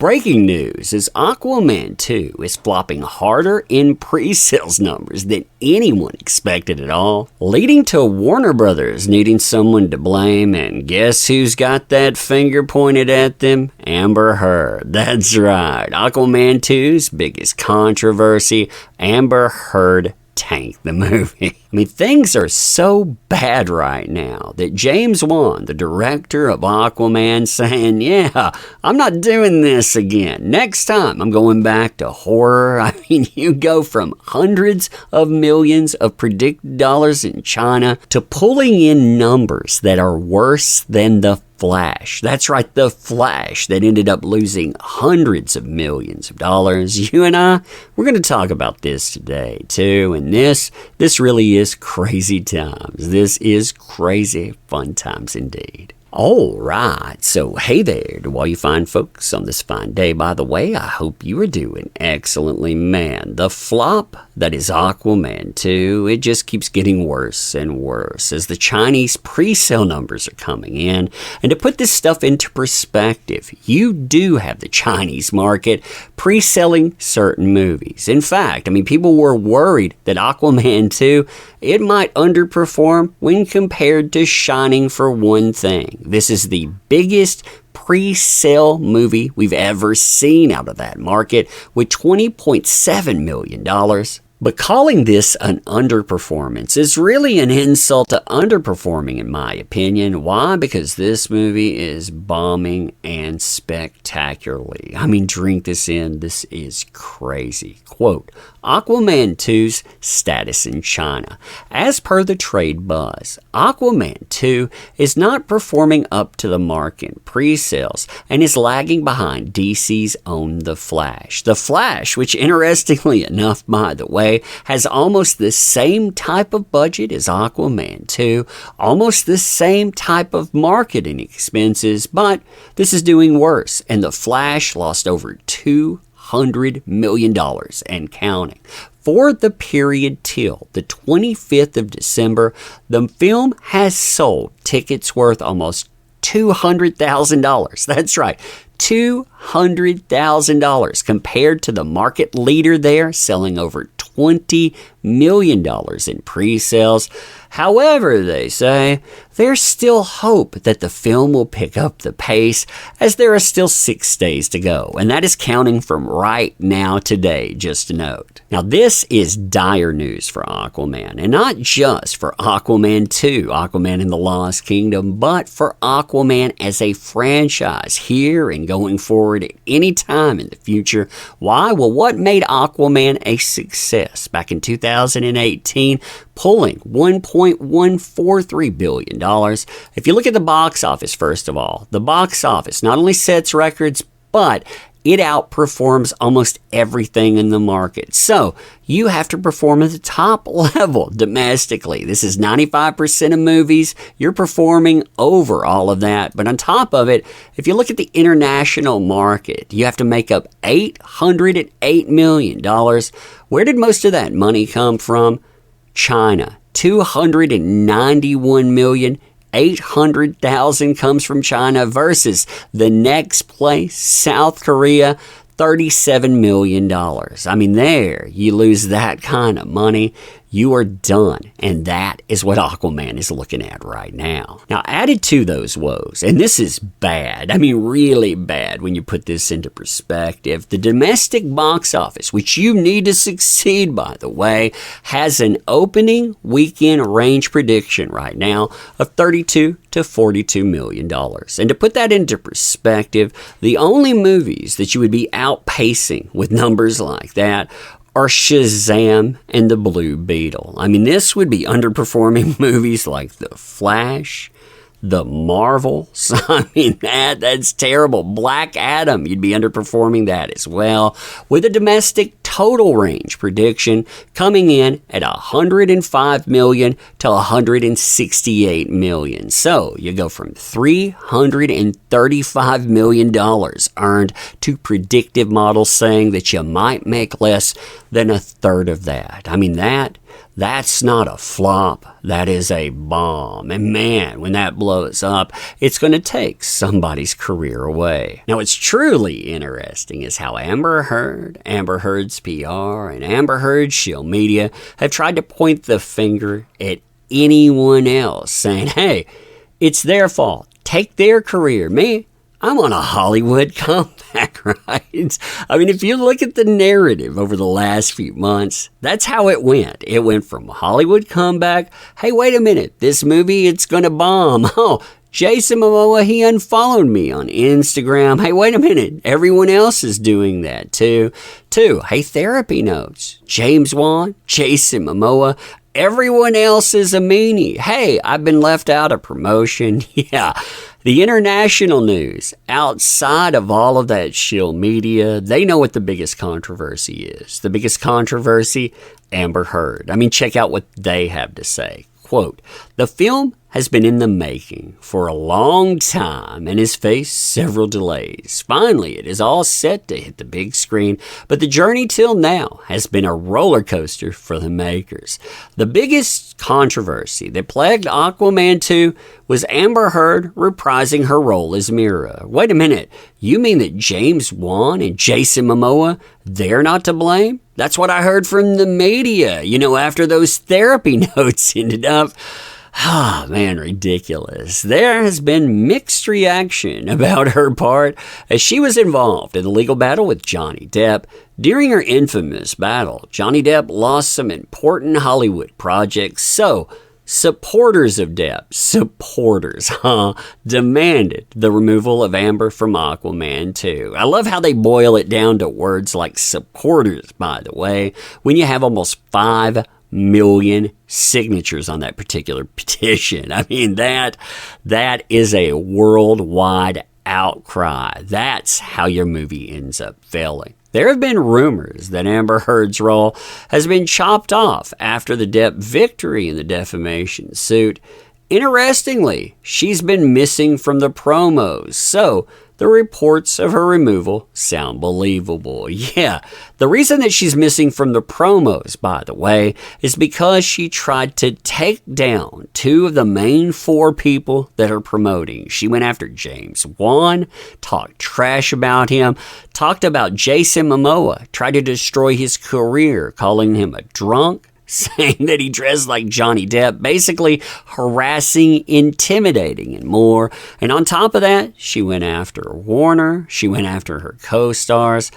Breaking news is Aquaman 2 is flopping harder in pre-sales numbers than anyone expected at all, leading to Warner Brothers needing someone to blame, and guess who's got that finger pointed at them? Amber Heard. That's right. Aquaman 2's biggest controversy, Amber Heard tanked the movie. I mean, things are so bad right now that James Wan, the director of Aquaman, saying, yeah, I'm not doing this again. Next time, I'm going back to horror. I mean, you go from hundreds of millions of predicted dollars in China to pulling in numbers that are worse than The Flash. That's right, The Flash, that ended up losing hundreds of millions of dollars. You and I, we're going to talk about this today, too. And this really is crazy times. This is crazy fun times indeed. All right, so hey there to all you fine folks on this fine day. By the way, I hope you are doing excellently, man. The flop that is Aquaman 2, it just keeps getting worse and worse as the Chinese pre-sale numbers are coming in. And to put this stuff into perspective, you do have the Chinese market pre-selling certain movies. In fact, I mean, people were worried that Aquaman 2, it might underperform when compared to Shining, for one thing. This is the biggest pre-sale movie we've ever seen out of that market with $20.7 million. But calling this an underperformance is really an insult to underperforming, in my opinion. Why? Because this movie is bombing and spectacularly. I mean, drink this in. This is crazy. Quote, Aquaman 2's status in China. As per the trade buzz, Aquaman 2 is not performing up to the mark in pre-sales and is lagging behind DC's own The Flash. The Flash, which interestingly enough, by the way, has almost the same type of budget as Aquaman 2, almost the same type of marketing expenses, but this is doing worse, and The Flash lost over $200 million and counting. For the period till the 25th of December, the film has sold tickets worth almost $200,000. That's right, $200,000 compared to the market leader there selling over $20 million in pre-sales. However, they say, there's still hope that the film will pick up the pace as there are still 6 days to go, and that is counting from right now today, just a note. Now, this is dire news for Aquaman, and not just for Aquaman 2, Aquaman in the Lost Kingdom, but for Aquaman as a franchise here and going forward at any time in the future. Why? Well, what made Aquaman a success back in 2018, pulling $1.143 billion? If you look at the box office, first of all, the box office not only sets records, but it outperforms almost everything in the market. So you have to perform at the top level domestically. This is 95% of movies. You're performing over all of that. But on top of it, if you look at the international market, you have to make up $808 million. Where did most of that money come from? China. $291 million. 800,000 comes from China versus the next place, South Korea, $37 million. I mean, there, you lose that kind of money, you are done. And that is what Aquaman is looking at right now. Now, added to those woes, and this is bad, I mean really bad when you put this into perspective, the domestic box office, which you need to succeed, by the way, has an opening weekend range prediction right now of $32 to $42 million. And to put that into perspective, the only movies that you would be outpacing with numbers like that are Shazam and the Blue Beetle. I mean, this would be underperforming movies like The Flash, The Marvels. I mean, that's terrible. Black Adam, you'd be underperforming that as well. With a domestic total range prediction coming in at $105 million to $168 million. So you go from $335 million earned to predictive models saying that you might make less than a third of that. I mean, that's not a flop. That is a bomb. And man, when that blows up, it's going to take somebody's career away. Now, what's truly interesting is how Amber Heard's PR, and Amber Heard's Shield Media have tried to point the finger at anyone else, saying, hey, it's their fault. Take their career. Me, I'm on a Hollywood comeback, right? I mean, if you look at the narrative over the last few months, that's how it went. It went from Hollywood comeback, hey, wait a minute, this movie, it's gonna bomb. Oh, Jason Momoa, he unfollowed me on Instagram. Hey, wait a minute, everyone else is doing that too. Hey, therapy notes. James Wan, Jason Momoa, everyone else is a meanie. Hey, I've been left out of promotion. Yeah. The international news, outside of all of that Shield Media, they know what the biggest controversy is. The biggest controversy, Amber Heard. I mean, check out what they have to say. Quote, the film has been in the making for a long time and has faced several delays. Finally, it is all set to hit the big screen, but the journey till now has been a roller coaster for the makers. The biggest controversy that plagued Aquaman 2 was Amber Heard reprising her role as Mira. Wait a minute, you mean that James Wan and Jason Momoa, they're not to blame? That's what I heard from the media, after those therapy notes ended up. Ah, man, ridiculous. There has been mixed reaction about her part as she was involved in a legal battle with Johnny Depp. During her infamous battle, Johnny Depp lost some important Hollywood projects, so supporters of Depp, demanded the removal of Amber from Aquaman 2. I love how they boil it down to words like supporters, by the way, when you have almost 5 million signatures on that particular petition. I mean, that is a worldwide outcry. That's how your movie ends up failing. There have been rumors that Amber Heard's role has been chopped off after the Depp victory in the defamation suit. Interestingly, she's been missing from the promos, so the reports of her removal sound believable. Yeah, the reason that she's missing from the promos, by the way, is because she tried to take down 2 of the main 4 people that are promoting. She went after James Wan, talked trash about him, talked about Jason Momoa, tried to destroy his career, calling him a drunk, saying that he dressed like Johnny Depp, basically harassing, intimidating, and more. And on top of that, she went after Warner. She went after her co-stars.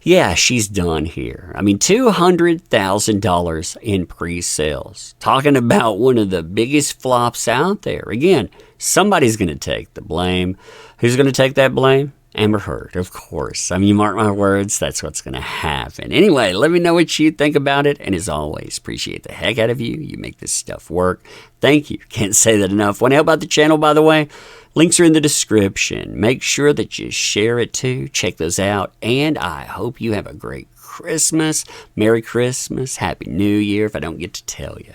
Yeah, she's done here. I mean, $200,000 in pre-sales. Talking about one of the biggest flops out there. Again, somebody's going to take the blame. Who's going to take that blame? Amber Heard, of course. I mean, you mark my words, that's what's going to happen. Anyway, let me know what you think about it. And as always, appreciate the heck out of you. You make this stuff work. Thank you. Can't say that enough. Want to help out the channel, by the way? Links are in the description. Make sure that you share it too. Check those out. And I hope you have a great Christmas. Merry Christmas. Happy New Year if I don't get to tell you.